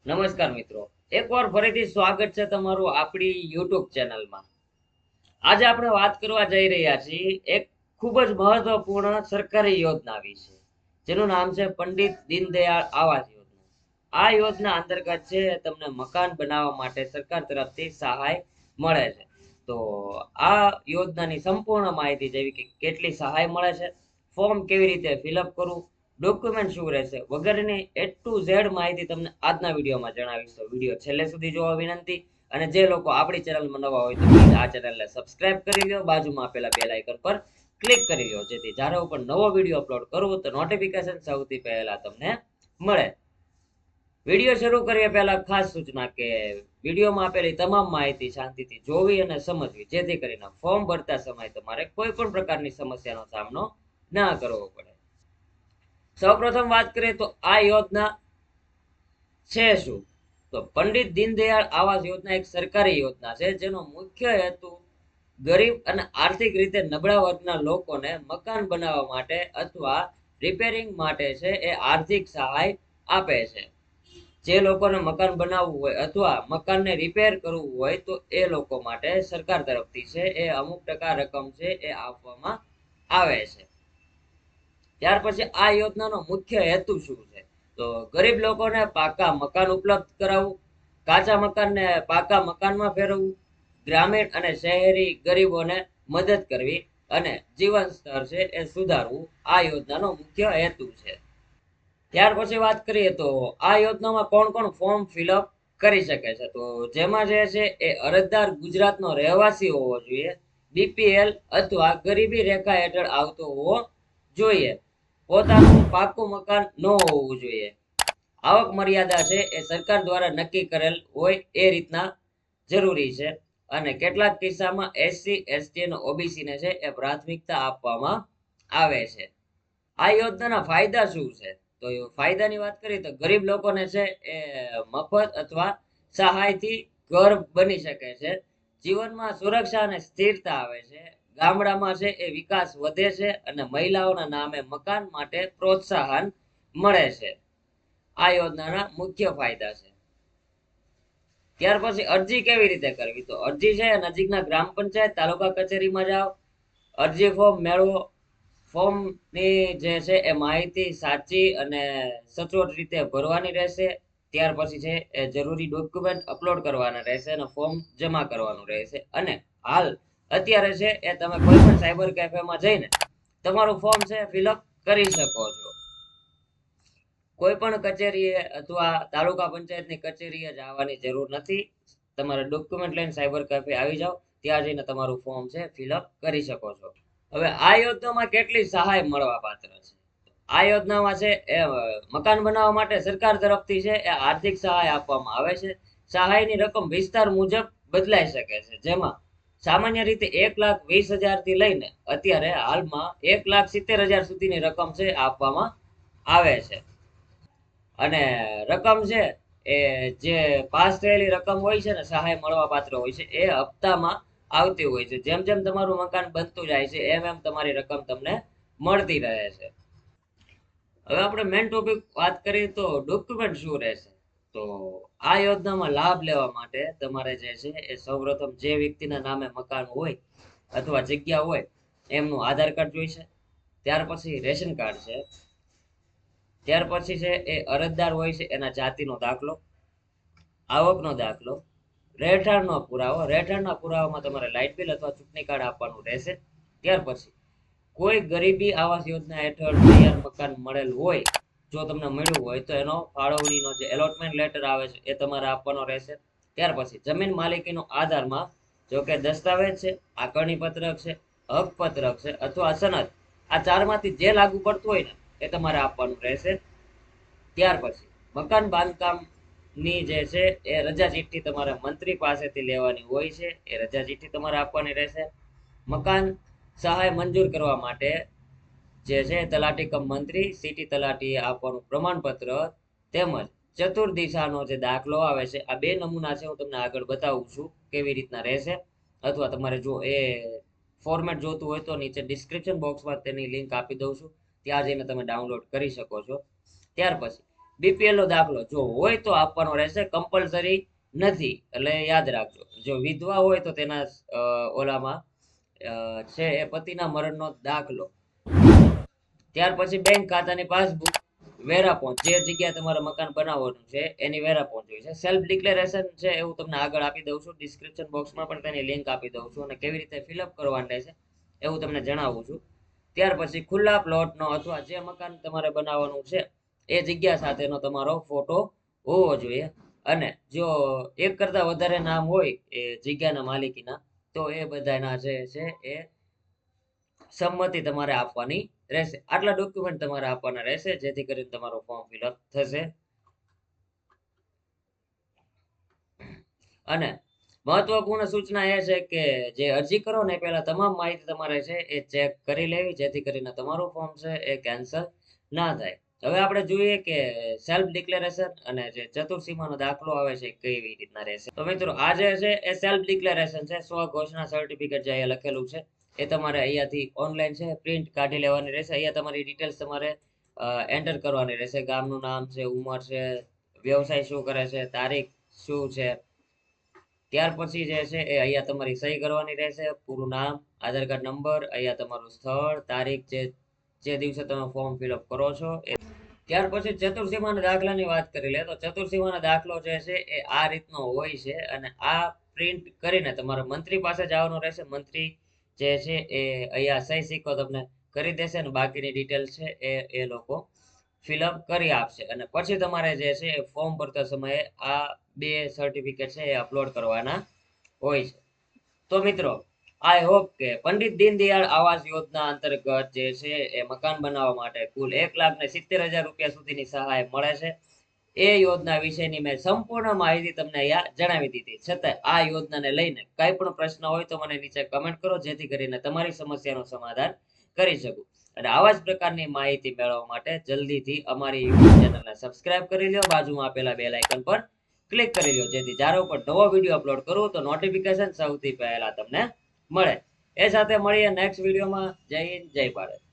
નમસ્કાર મિત્રો, એકવાર ફરીથી સ્વાગત છે તમારું આપણી યુટ્યુબ ચેનલમાં. આજે આપણે વાત કરવા જઈ રહ્યા છીએ એક ખૂબ જ મહત્વપૂર્ણ સરકારી યોજના વિશે, જેનું નામ છે પંડિત દીનદયાળ આવાસ યોજના. આ યોજના અંતર્ગત છે તમને મકાન બનાવવા માટે સરકાર તરફથી સહાય મળે છે. તો આ યોજનાની સંપૂર્ણ માહિતી, જેવી કે કેટલી સહાય મળે છે, ફોર્મ કેવી રીતે ફિલઅપ કરવું, ડોક્યુમેન્ટ શું રહેશે વગેરેની A to Z માહિતી તમને આજના વિડીયોમાં જણાવીશ. તો વિડીયો છેલ્લે સુધી જોવા વિનંતી. અને જે લોકો આપણી ચેનલમાં નવા હોય તો પ્લીઝ આ ચેનલને સબસ્ક્રાઇબ કરી લો, બાજુમાં આપેલા બેલ આઇકન પર ક્લિક કરી લો, જેથી જ્યારે હું પણ નવો વિડીયો અપલોડ કરું તો નોટિફિકેશન સૌથી પહેલા તમને મળે. વિડીયો શરૂ કરીએ પહેલા ખાસ સૂચના કે વિડીયોમાં આપેલી તમામ માહિતી શાંતિથી જોવી અને સમજવી, જેથી કરીને ફોર્મ ભરતા સમયે તમારે કોઈ પણ પ્રકારની સમસ્યાનો સામનો ના કરવો પડે. સૌપ્રથમ વાત કરીએ તો આ યોજના છે શું? તો પંડિત દીનદયાળ આવાસ યોજના એક સરકારી યોજના છે, જેનો મુખ્ય હેતુ ગરીબ અને આર્થિક રીતે નબળા વર્ગના લોકોને મકાન બનાવવા માટે અથવા રિપેરિંગ માટે છે એ આર્થિક સહાય આપે છે. જે લોકોને મકાન બનાવવું હોય અથવા મકાનને રિપેર કરવું હોય તો એ લોકો માટે સરકાર તરફથી છે એ અમુક ટકા રકમ છે એ આપવામાં આવે છે. ત્યાર પછી આ યોજનાનો મુખ્ય હેતુ શું છે? તો ગરીબ લોકોને પાકા મકાન ઉપલબ્ધ કરાવવું, કાચા મકાનને પાકા મકાનમાં ફેરવવું, ગ્રામીણ અને શહેરી ગરીબોને મદદ કરવી અને જીવન સ્તર છે એ સુધારવું આ યોજનાનો મુખ્ય હેતુ છે. ત્યાર પછી વાત કરીએ તો આ યોજનામાં કોણ કોણ ફોર્મ ફિલઅપ કરી શકે છે? તો જેમાં જે છે એ અરજદાર ગુજરાતનો રહેવાસી હોવો જોઈએ, BPL અથવા ગરીબી રેખા હેઠળ આવતો હોવો જોઈએ, પોતાનું પાકું મકાન ન હોવું જોઈએ, આવક મર્યાદા છે એ સરકાર દ્વારા નક્કી કરેલ હોય એ રીતના જરૂરી છે, અને કેટલાક કિસ્સામાં SC ST અને OBC ને છે એ પ્રાથમિકતા આપવામાં આવે છે. આ યોજનાના ફાયદા શું છે? તો ફાયદાની વાત કરીએ તો ગરીબ લોકોને છે એ મફત અથવા સહાયથી ઘર બની શકે છે, જીવનમાં સુરક્ષા અને સ્થિરતા આવે છે, ગામડામાં છે એ વિકાસ વધે છે અને મહિલાઓના નામે મકાન માટે પ્રોત્સાહન મળે છે. આ યોજનાના મુખ્ય ફાયદા છે. ત્યાર પછી અરજી કેવી રીતે કરવી? તો અરજી છે નજીકના ગ્રામ પંચાયત તાલુકા કચેરીમાં જાઓ, અરજી ફોર્મ મેળવો. ફોર્મની જે છે એ માહિતી સાચી અને સચોટ રીતે ભરવાની રહેશે. ત્યાર પછી છે એ જરૂરી ડોક્યુમેન્ટ અપલોડ કરવાના રહેશે અને ફોર્મ જમા કરવાનું રહેશે. અને હાલ અત્યારે છે એ તમે કોઈ પણ સાયબર કેફેમાં જઈને તમારું ફોર્મ છે ફિલઅપ કરી શકો છો. કોઈ પણ કચેરીએ અથવા તાલુકા પંચાયતની કચેરીએ જવાની જરૂર નથી. તમારે ડોક્યુમેન્ટ લઈને સાયબર કેફે આવી જાઓ, ત્યાં જઈને તમારું ફોર્મ છે ફિલઅપ કરી શકો છો. હવે આ યોજનામાં કેટલી સહાય મળવા પાત્ર છે? આ યોજનામાં છે એ મકાન બનાવવા માટે સરકાર તરફથી છે એ આર્થિક સહાય આપવામાં આવે છે. સહાયની રકમ વિસ્તાર મુજબ બદલાઈ શકે છે, જેમાં સામાન્ય રીતે 1,20,000 થી લઈને અત્યારે હાલમાં 1,70,000 સુધીની રકમ છે આપવામાં આવે છે. અને રકમ છે એ જે પાસ થયેલી રકમ હોય છે ને, સહાય મળવા પાત્ર હોય છે, એ હપ્તામાં આવતી હોય છે. જેમ જેમ તમારું મકાન બનતું જાય છે એમ એમ તમારી રકમ તમને મળતી રહે છે. હવે આપણે મેઇન ટોપિક વાત કરીએ તો ડોક્યુમેન્ટ શું રહેશે? તો આ યોજનામાં લાભ લેવા માટે તમારે જે છે એ સૌપ્રથમ જે વ્યક્તિના નામે મકાન હોય અથવા જગ્યા હોય એમનું આધાર કાર્ડ જોઈશે. ત્યાર પછી રેશન કાર્ડ છે. ત્યાર પછી છે એ અરજદાર હોય છે એના જાતિનો દાખલો, આવકનો દાખલો, રહેઠાણનો પુરાવો. રહેઠાણના પુરાવામાં તમારે લાઇટ બિલ અથવા ચૂંટણી કાર્ડ આપવાનું રહેશે. ત્યાર પછી કોઈ ગરીબી આવાસ યોજના હેઠળ તૈયાર મકાન મળેલ હોય, જો તમને મળ્યું હોય તો એનો ફાળવણીનો જે એલોટમેન્ટ લેટર આવે છે એ તમારે આપવાનો રહેશે. ત્યાર પછી જમીન માલિકીનો આધારમાં જો કે દસ્તાવેજ છે, આકારણી પત્રક છે, હક પત્રક છે અથવા સનદ, આ ચારમાંથી જે લાગુ પડતું હોય ને એ તમારે આપવાનું રહેશે. ત્યાર પછી મકાન બાંધકામની જે છે એ રજા ચિઠ્ઠી તમારે મંત્રી પાસેથી લેવાની હોય છે, એ રજા ચિઠ્ઠી તમારે આપવાની રહેશે. મકાન સહાય મંજૂર કરવા માટે જે છે તલાટી કમ મંત્રી, સિટી તલાટીએ આપવાનું પ્રમાણપત્ર, તેમજ ચતુર્દિશાનો જે દાખલો આવે છે. આ બે નમૂના છે, હું તમને આગળ બતાવું છું કેવી રીતના રહેશે. અથવા તમારે જો એ ફોર્મેટ જોતું હોય તો નીચે ડિસ્ક્રિપ્શન બોક્સમાં તેની લિંક આપી દઉં છું, ત્યાં જઈને તમે ડાઉનલોડ કરી શકો છો. ત્યાર પછી બીપીએલ નો દાખલો જો હોય તો આપવાનો રહેશે, કમ્પલસરી નથી, એટલે યાદ રાખજો. જો વિધવા હોય તો તેના ઓલામાં છે એ પતિના મરણનો દાખલો. ત્યાર પછી બેંક ખાતાની પાસબુક, વેરાપોંચ, જે જગ્યાએ તમારે મકાન બનાવવાનું છે એની વેરાપોંચ જોઈએ છે. સેલ્ફ ડિક્લેરેશન છે એવું તમને આગળ આપી દઉં છું, ડિસ્ક્રિપ્શન બોક્સમાં પણ તેની લિંક આપી દઉં છું, અને કેવી રીતે ફિલઅપ કરવાનું રહેશે એવું તમને જણાવું છું. ત્યાર પછી ખુલ્લા પ્લોટનો અથવા જે મકાન તમારે બનાવવાનું છે એ જગ્યા સાથેનો તમારો ફોટો હોવો જોઈએ. અને જો એક કરતા વધારે નામ હોય એ જગ્યાના માલિકીના, તો એ બધાના જે છે એ સંમતિ તમારે આપવાની રહેશે. આટલા ડોક્યુમેન્ટ તમારે આપવાના રહેશે, જેથી કરીને તમારું ફોર્મ ફિલઅપ થશે. અને મહત્વપૂર્ણ સૂચના એ છે કે જે અરજી કરો ને પહેલા તમામ માહિતી તમારે છે એ ચેક કરી લેવી, જેથી કરીને તમારું ફોર્મ છે એ કેન્સલ ના થાય. હવે આપણે જોઈએ કે સેલ્ફ ડિક્લેરેશન અને જે ચતુર્સીમાનો દાખલો આવે છે કેવી રીતના રહેશે. તો મિત્રો આ જે છે એ સેલ્ફ ડિક્લેરેશન છે, સ્વ ઘોષણા સર્ટિફિકેટ જે અહીંયા લખેલું છે એ તમારે અહીંયાથી ઓનલાઈન છે પ્રિન્ટ કાઢી લેવાની રહેશે. અહીંયા તમારી ડિટેલ્સ તમારે એન્ટર કરવાની રહેશે. ગામનું નામ છે, ઉંમર છે, વ્યવસાય શું કરે છે, તારીખ શું છે. ત્યાર પછી જે છે એ અહીંયા તમારી સહી કરવાની રહેશે. પૂરું નામ, આધાર કાર્ડ નંબર, અહીંયા તમારું સ્થળ, તારીખ, જે દિવસે તમે ફોર્મ ફિલઅપ કરો છો એ. ત્યાર પછી ચતુર્સીમાના દાખલાની વાત કરી લે તો ચતુર્સીમાનો દાખલો જે છે એ આ રીતનો હોય છે, અને આ પ્રિન્ટ કરીને તમારે મંત્રી પાસે જવાનું રહેશે. મંત્રી જે છે એ અહીંયા સહી સિક્કો તમને કરી દેશે, અને બાકીની ડિટેલ છે એ લોકો ફિલઅપ કરી આપશે. અને પછી તમારે જે છે એ ફોર્મ ભરતા સમયે આ બે સર્ટિફિકેટ છે એ અપલોડ કરવાના હોય છે. તો મિત્રો આઈ હોપ કે પંડિત દીનદયાળ આવાસ યોજના અંતર્ગત જે છે એ મકાન બનાવવા માટે કુલ 1,70,000 રૂપિયા સુધીની સહાય મળે છે. એ યોજના વિશેની મેં સંપૂર્ણ માહિતી તમને અહીંયા જણાવી દીધી. છતાં આ યોજનાને લઈને કઈ પણ પ્રશ્ન હોય તો મને નીચે કમેન્ટ કરો, જેથી કરીને તમારી સમસ્યાનું સમાધાન કરી શકું. અને આવા જ પ્રકારની માહિતી મેળવવા માટે જલ્દીથી અમારી યુટ્યુબ ચેનલને સબસ્ક્રાઇબ કરી લો, બાજુમાં આપેલા બેલ આઇકન પર ક્લિક કરી લો, જેથી જ્યારે પણ નવો વિડીયો અપલોડ કરું તો નોટિફિકેશન સૌથી પહેલા તમને મળે. એ સાથે મળીએ નેક્સ્ટ વિડીયોમાં. જય હિન્દ, જય ભારત.